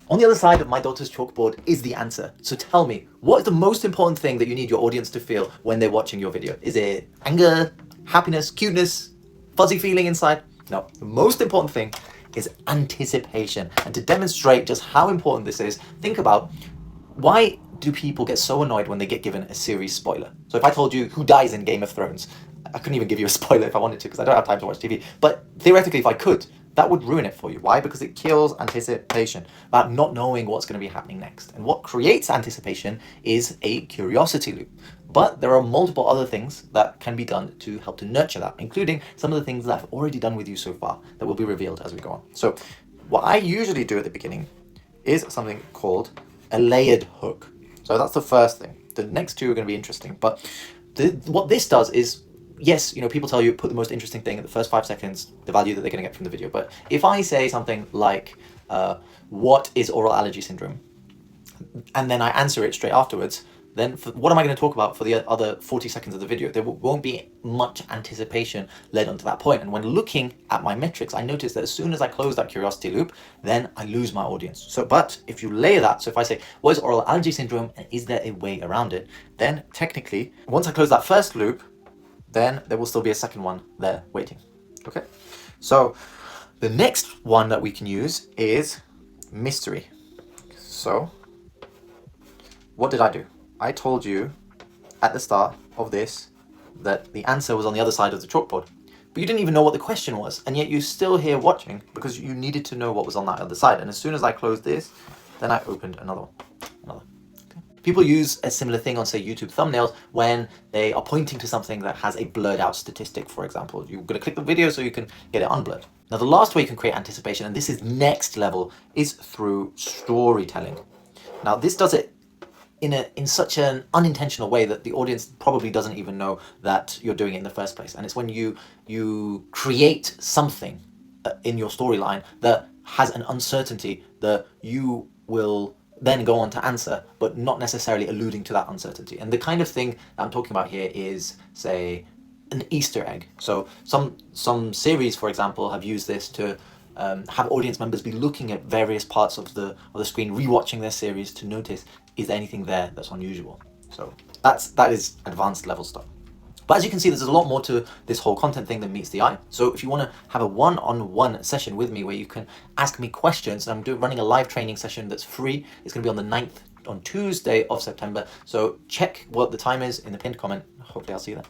On the other side of my daughter's chalkboard is the answer. So tell me, what is the most important thing that you need your audience to feel when they're watching your video? Is it anger, happiness, cuteness, fuzzy feeling inside? No, the most important thing is anticipation. And to demonstrate just how important this is, think about why do people get so annoyed when they get given a series spoiler? So if I told you who dies in Game of Thrones, I couldn't even give you a spoiler if I wanted to because I don't have time to watch TV. But theoretically, if I could, that would ruin it for you. Why? Because it kills anticipation, about not knowing what's going to be happening next. And what creates anticipation is a curiosity loop. But there are multiple other things that can be done to help to nurture that, including some of the things that I've already done with you so far that will be revealed as we go on. So what I usually do at the beginning is something called a layered hook. So that's the first thing. The next two are going to be interesting. But what this does is, yes, people tell you put the most interesting thing in the first 5 seconds, the value that they're going to get from the video. But if I say something like, what is oral allergy syndrome? And then I answer it straight afterwards, then what am I going to talk about for the other 40 seconds of the video? There won't be much anticipation led onto that point. And when looking at my metrics, I notice that as soon as I close that curiosity loop, then I lose my audience. But if you layer that, so if I say, what is oral allergy syndrome and is there a way around it? Then technically, once I close that first loop, then there will still be a second one there waiting. Okay, so the next one that we can use is mystery. So what did I do? I told you at the start of this that the answer was on the other side of the chalkboard, but you didn't even know what the question was, and yet you're still here watching because you needed to know what was on that other side. And as soon as I closed this, then I opened another one. People use a similar thing on, say, YouTube thumbnails when they are pointing to something that has a blurred out statistic, for example. You're going to click the video so you can get it unblurred. Now, the last way you can create anticipation, and this is next level, is through storytelling. Now, this does it in such an unintentional way that the audience probably doesn't even know that you're doing it in the first place. And it's when you create something in your storyline that has an uncertainty that you will then go on to answer, but not necessarily alluding to that uncertainty. And the kind of thing that I'm talking about here is, say, an Easter egg. So some series, for example, have used this to have audience members be looking at various parts of the screen, rewatching their series to notice, is there anything there that's unusual? So that is advanced level stuff. But as you can see, there's a lot more to this whole content thing than meets the eye. So if you want to have a one-on-one session with me where you can ask me questions, and I'm running a live training session that's free. It's going to be on the 9th, on Tuesday of September. So check what the time is in the pinned comment. Hopefully I'll see you then.